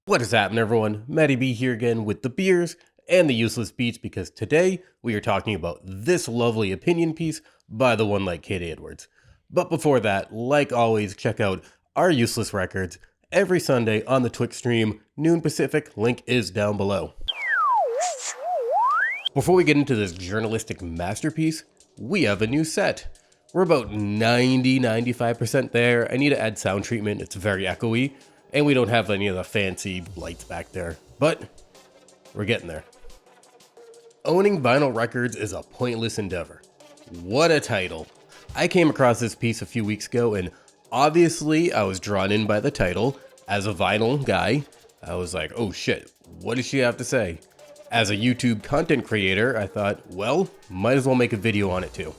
What is happening, everyone? Matty B here again with the beers and the useless beats, because today we are talking about this lovely opinion piece by the one like Katie Edwards. But before that, like always, check out our useless records every Sunday on the Twitch stream, noon Pacific. Link is down below. Before we get into this journalistic masterpiece, we have a new set. We're about 95% there. I need to add sound treatment. It's very echoey. And we don't have any of the fancy lights back there, but we're getting there. Owning vinyl records is a pointless endeavor. What a title. I came across this piece a few weeks ago, and obviously I was drawn in by the title. As a vinyl guy, I was like, oh shit, what does she have to say? As a YouTube content creator, I thought, well, might as well make a video on it too.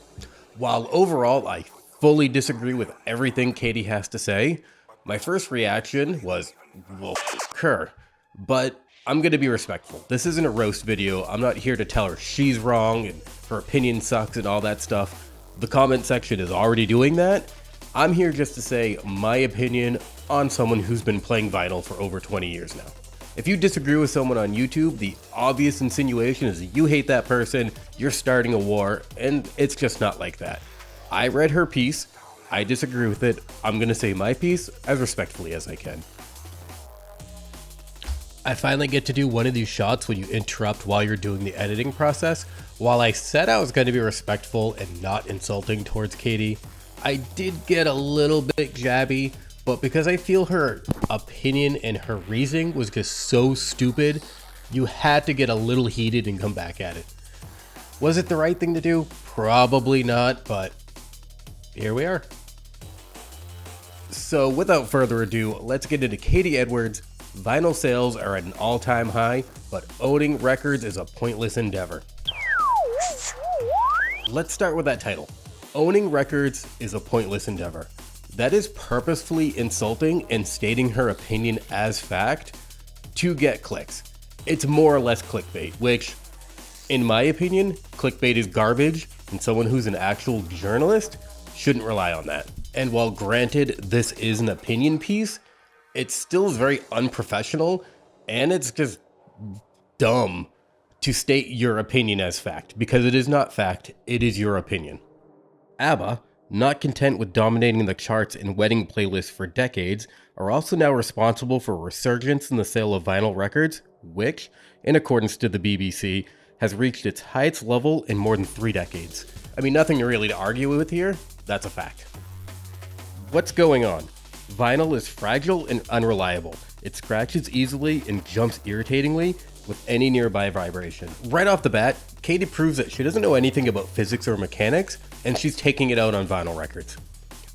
While overall I fully disagree with everything Katie has to say, my first reaction was, well, her. But I'm going to be respectful. This isn't a roast video. I'm not here to tell her she's wrong and her opinion sucks and all that stuff. The comment section is already doing that. I'm here just to say my opinion on someone who's been playing vinyl for over 20 years now. If you disagree with someone on YouTube, the obvious insinuation is that you hate that person, you're starting a war, and it's just not like that. I read her piece. I disagree with it. I'm going to say my piece as respectfully as I can. I finally get to do one of these shots when you interrupt while you're doing the editing process. While I said I was going to be respectful and not insulting towards Katie, I did get a little bit jabby, but because I feel her opinion and her reasoning was just so stupid, you had to get a little heated and come back at it. Was it the right thing to do? Probably not, but here we are. So without further ado, let's get into Katie Edwards. Vinyl sales are at an all-time high, but owning records is a pointless endeavor. Let's start with that title. Owning records is a pointless endeavor. That is purposefully insulting and stating her opinion as fact to get clicks. It's more or less clickbait, which, in my opinion, clickbait is garbage, and someone who's an actual journalist shouldn't rely on that. And while granted this is an opinion piece, it still is very unprofessional, and it's just dumb to state your opinion as fact, because it is not fact, it is your opinion. ABBA, not content with dominating the charts and wedding playlists for decades, are also now responsible for a resurgence in the sale of vinyl records, which, in accordance to the BBC, has reached its highest level in more than 3 decades. I mean, nothing really to argue with here, that's a fact. What's going on? Vinyl is fragile and unreliable. It scratches easily and jumps irritatingly with any nearby vibration. Right off the bat, Katie proves that she doesn't know anything about physics or mechanics, and she's taking it out on vinyl records.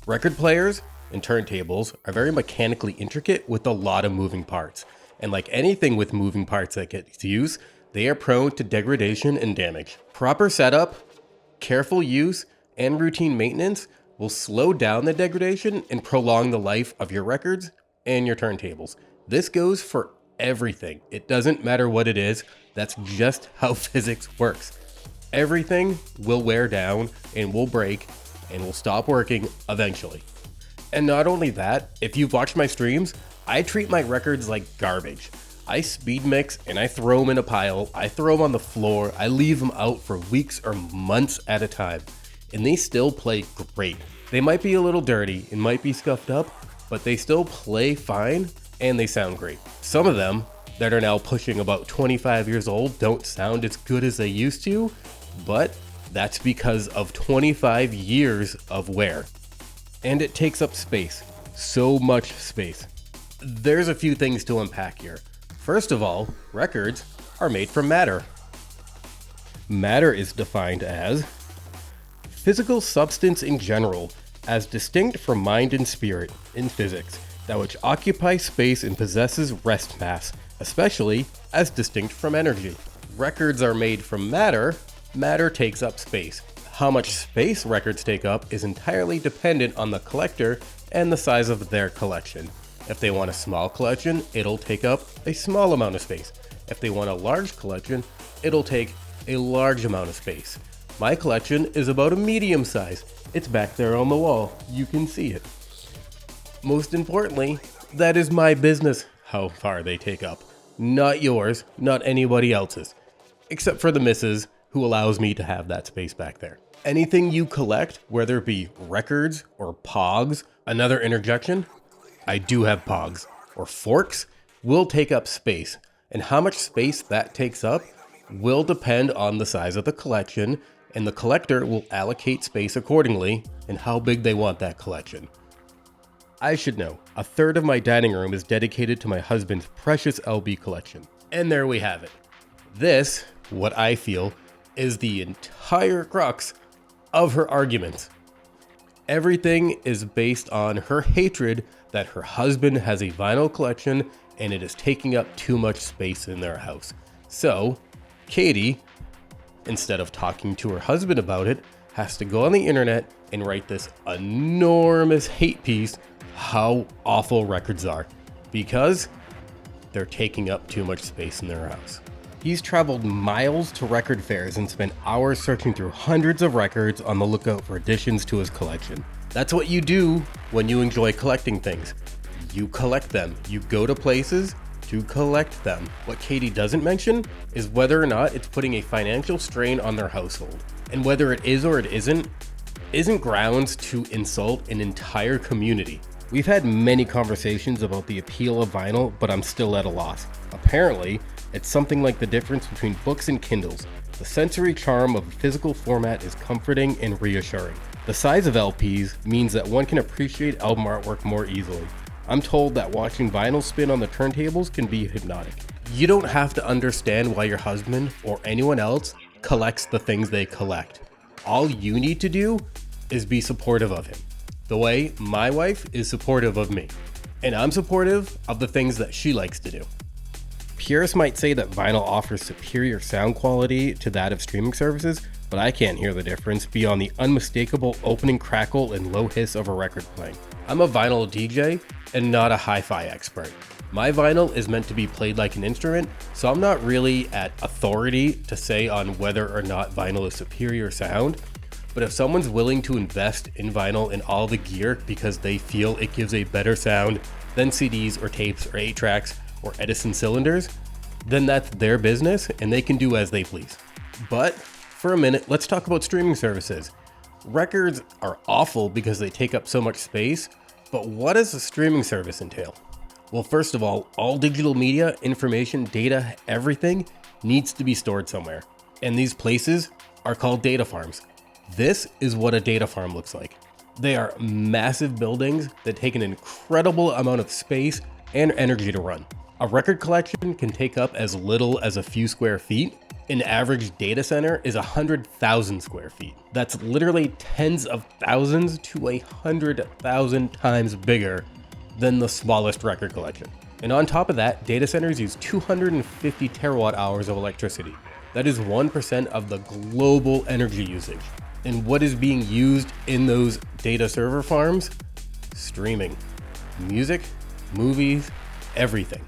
Record players and turntables are very mechanically intricate with a lot of moving parts. And like anything with moving parts that gets used, they are prone to degradation and damage. Proper setup, careful use, and routine maintenance will slow down the degradation and prolong the life of your records and your turntables. This goes for everything. It doesn't matter what it is. That's just how physics works. Everything will wear down and will break and will stop working eventually. And not only that, if you've watched my streams, I treat my records like garbage. I speed mix and I throw them in a pile. I throw them on the floor. I leave them out for weeks or months at a time. And they still play great. They might be a little dirty and might be scuffed up, but they still play fine and they sound great. Some of them that are now pushing about 25 years old don't sound as good as they used to, but that's because of 25 years of wear. And it takes up space, so much space. There's a few things to unpack here. First of all, records are made from matter. Matter is defined as physical substance in general, as distinct from mind and spirit in physics, that which occupies space and possesses rest mass, especially as distinct from energy. Records are made from matter. Matter takes up space. How much space records take up is entirely dependent on the collector and the size of their collection. If they want a small collection, it'll take up a small amount of space. If they want a large collection, it'll take a large amount of space. My collection is about a medium size. It's back there on the wall. You can see it. Most importantly, that is my business. how far they take up. Not yours, not anybody else's. Except for the missus, who allows me to have that space back there. Anything you collect, whether it be records or pogs, another interjection, I do have pogs, or forks, will take up space. And how much space that takes up will depend on the size of the collection, and the collector will allocate space accordingly and how big they want that collection. I should know, a third of my dining room is dedicated to my husband's precious LB collection. And there we have it. This, what I feel, is the entire crux of her argument. Everything is based on her hatred that her husband has a vinyl collection and it is taking up too much space in their house. So, Katie, instead of talking to her husband about it, has to go on the internet and write this enormous hate piece how awful records are because they're taking up too much space in their house. He's traveled miles to record fairs and spent hours searching through hundreds of records on the lookout for additions to his collection. That's what you do when you enjoy collecting things. You collect them. You go to places to collect them. What Katie doesn't mention is whether or not it's putting a financial strain on their household. And whether it is or it isn't grounds to insult an entire community. We've had many conversations about the appeal of vinyl, but I'm still at a loss. Apparently, it's something like the difference between books and Kindles. The sensory charm of a physical format is comforting and reassuring. The size of LPs means that one can appreciate album artwork more easily. I'm told that watching vinyl spin on the turntables can be hypnotic. You don't have to understand why your husband or anyone else collects the things they collect. All you need to do is be supportive of him. The way my wife is supportive of me. And I'm supportive of the things that she likes to do. Purists might say that vinyl offers superior sound quality to that of streaming services, but I can't hear the difference beyond the unmistakable opening crackle and low hiss of a record playing. I'm a vinyl DJ and not a hi-fi expert. My vinyl is meant to be played like an instrument, so I'm not really at authority to say on whether or not vinyl is superior sound. But if someone's willing to invest in vinyl and all the gear because they feel it gives a better sound than CDs or tapes or 8-tracks or Edison cylinders, then that's their business and they can do as they please. But for a minute, let's talk about streaming services. Records are awful because they take up so much space, but what does a streaming service entail? Well, first of all digital media, information, data, everything needs to be stored somewhere. And these places are called data farms. This is what a data farm looks like. They are massive buildings that take an incredible amount of space and energy to run. A record collection can take up as little as a few square feet. An average data center is 100,000 square feet. That's literally tens of thousands to 100,000 times bigger than the smallest record collection. And on top of that, data centers use 250 terawatt hours of electricity. That is 1% of the global energy usage. And what is being used in those data server farms? Streaming. Music, movies, everything.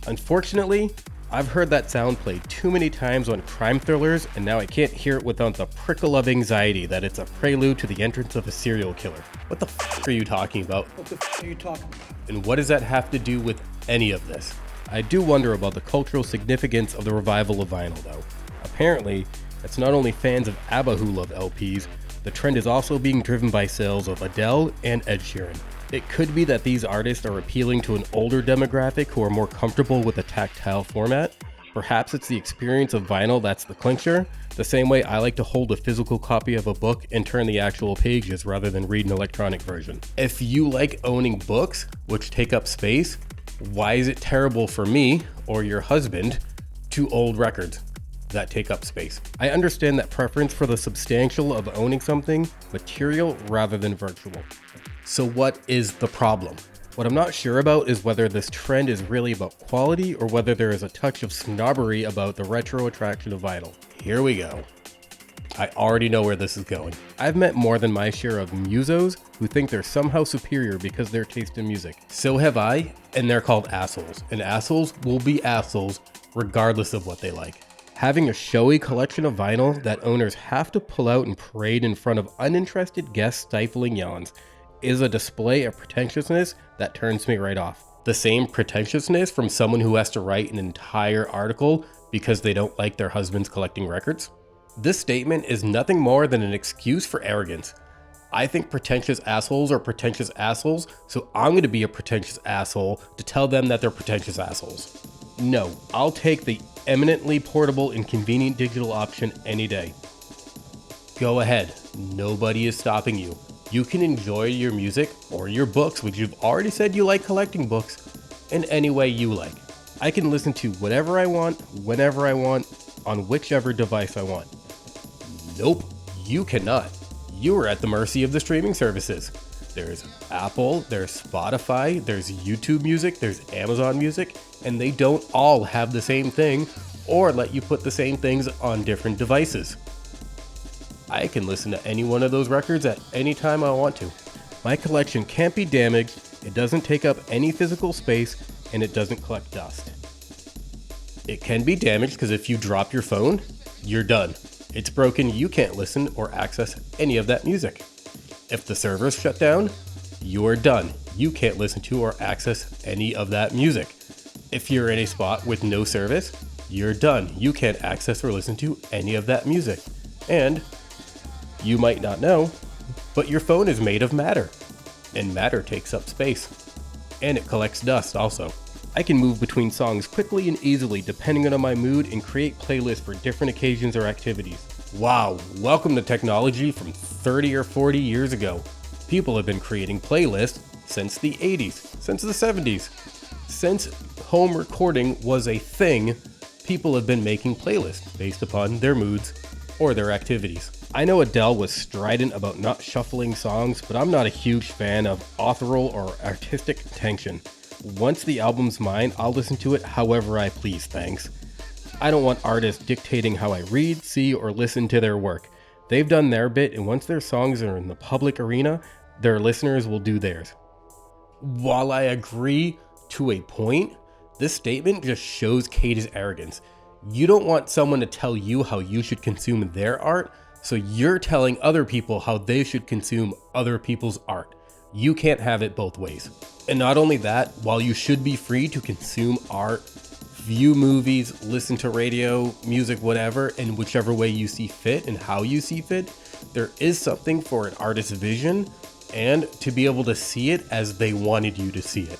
Unfortunately, I've heard that sound played too many times on crime thrillers, and now I can't hear it without the prickle of anxiety that it's a prelude to the entrance of a serial killer. What the f*** are you talking about? What the f*** are you talking about? And what does that have to do with any of this? I do wonder about the cultural significance of the revival of vinyl, though. Apparently, it's not only fans of ABBA who love LPs, the trend is also being driven by sales of Adele and Ed Sheeran. It could be that these artists are appealing to an older demographic who are more comfortable with a tactile format. Perhaps it's the experience of vinyl that's the clincher, the same way I like to hold a physical copy of a book and turn the actual pages rather than read an electronic version. If you like owning books, which take up space, why is it terrible for me or your husband to old records that take up space? I understand that preference for the substantial of owning something material rather than virtual. So what is the problem? What I'm not sure about is whether this trend is really about quality or whether there is a touch of snobbery about the retro attraction of vinyl. Here we go. I already know where this is going. I've met more than my share of musos who think they're somehow superior because of their taste in music. So have I, and they're called assholes. And assholes will be assholes regardless of what they like. Having a showy collection of vinyl that owners have to pull out and parade in front of uninterested guests stifling yawns is a display of pretentiousness that turns me right off. The same pretentiousness from someone who has to write an entire article because they don't like their husbands collecting records? This statement is nothing more than an excuse for arrogance. I think pretentious assholes are pretentious assholes, so I'm going to be a pretentious asshole to tell them that they're pretentious assholes. No, I'll take the eminently portable and convenient digital option any day. Go ahead, nobody is stopping you. You can enjoy your music or your books, which you've already said you like collecting books, in any way you like. I can listen to whatever I want, whenever I want, on whichever device I want. Nope, you cannot. You are at the mercy of the streaming services. There's Apple, there's Spotify, there's YouTube Music, there's Amazon Music, and they don't all have the same thing or let you put the same things on different devices. I can listen to any one of those records at any time I want to. My collection can't be damaged, it doesn't take up any physical space, and it doesn't collect dust. It can be damaged because if you drop your phone, you're done. It's broken, you can't listen or access any of that music. If the server's shut down, you're done. You can't listen to or access any of that music. If you're in a spot with no service, you're done. You can't access or listen to any of that music. And you might not know, but your phone is made of matter, and matter takes up space. And it collects dust also. I can move between songs quickly and easily depending on my mood and create playlists for different occasions or activities. Wow, welcome to technology from 30 or 40 years ago. People have been creating playlists since the 80s, since the 70s. Since home recording was a thing, people have been making playlists based upon their moods or their activities. I know Adele was strident about not shuffling songs, but I'm not a huge fan of authorial or artistic tension. Once the album's mine, I'll listen to it however I please, thanks. I don't want artists dictating how I read, see, or listen to their work. They've done their bit, and once their songs are in the public arena, their listeners will do theirs. While I agree to a point, this statement just shows Katie's arrogance. You don't want someone to tell you how you should consume their art, so you're telling other people how they should consume other people's art. You can't have it both ways. And not only that, while you should be free to consume art, view movies, listen to radio, music, whatever, in whichever way you see fit and how you see fit, there is something for an artist's vision and to be able to see it as they wanted you to see it.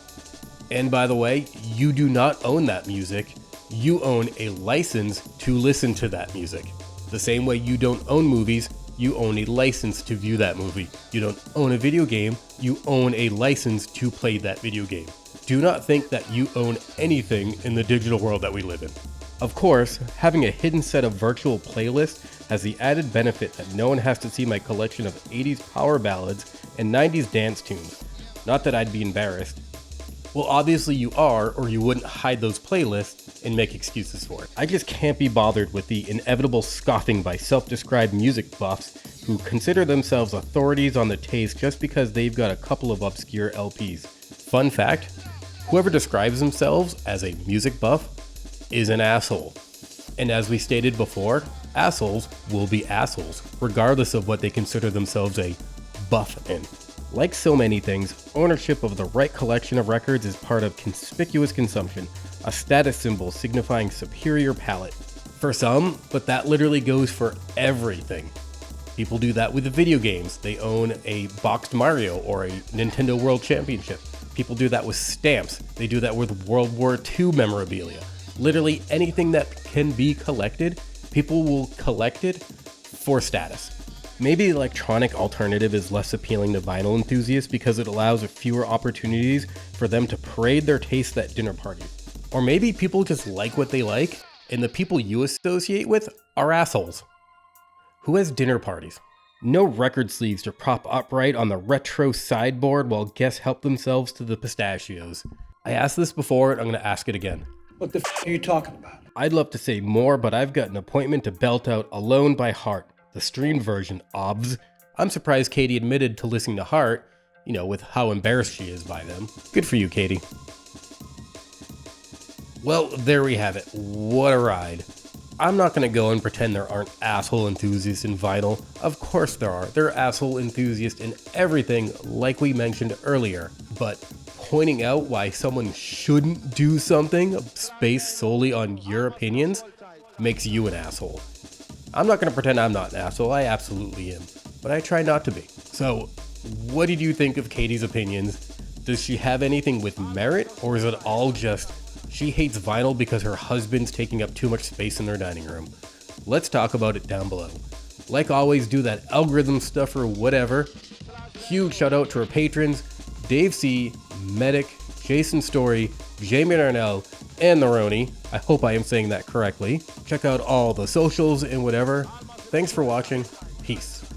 And by the way, you do not own that music. You own a license to listen to that music. The same way you don't own movies, you own a license to view that movie. You don't own a video game, you own a license to play that video game. Do not think that you own anything in the digital world that we live in. Of course, having a hidden set of virtual playlists has the added benefit that no one has to see my collection of 80s power ballads and 90s dance tunes. Not that I'd be embarrassed. Well, obviously you are, or you wouldn't hide those playlists and make excuses for it. I just can't be bothered with the inevitable scoffing by self-described music buffs who consider themselves authorities on the taste just because they've got a couple of obscure LPs. Fun fact, whoever describes themselves as a music buff is an asshole. And as we stated before, assholes will be assholes, regardless of what they consider themselves a buff in. Like so many things, ownership of the right collection of records is part of conspicuous consumption, a status symbol signifying superior palate. For some, but that literally goes for everything. People do that with video games. They own a boxed Mario or a Nintendo World Championship. People do that with stamps. They do that with World War II memorabilia. Literally anything that can be collected, people will collect it for status. Maybe the electronic alternative is less appealing to vinyl enthusiasts because it allows fewer opportunities for them to parade their tastes at dinner parties. Or maybe people just like what they like, and the people you associate with are assholes. Who has dinner parties? No record sleeves to prop upright on the retro sideboard while guests help themselves to the pistachios. I asked this before, and I'm going to ask it again. What the f*** are you talking about? I'd love to say more, but I've got an appointment to belt out Alone by Heart, the streamed version, obvs. I'm surprised Katie admitted to listening to Heart, with how embarrassed she is by them. Good for you, Katie. Well, there we have it. What a ride. I'm not going to go and pretend there aren't asshole enthusiasts in vinyl. Of course there are. There are asshole enthusiasts in everything, like we mentioned earlier. But pointing out why someone shouldn't do something based solely on your opinions makes you an asshole. I'm not going to pretend I'm not an asshole, I absolutely am, but I try not to be. So, what did you think of Katie's opinions? Does she have anything with merit, or is it all just she hates vinyl because her husband's taking up too much space in their dining room? Let's talk about it down below. Like always, do that algorithm stuff or whatever. Huge shout out to our patrons, DaveC, mEDIK, Jason Storey, JaimeDarnell, and the Roni. I hope I am saying that correctly. Check out all the socials and whatever. Thanks for watching. Peace.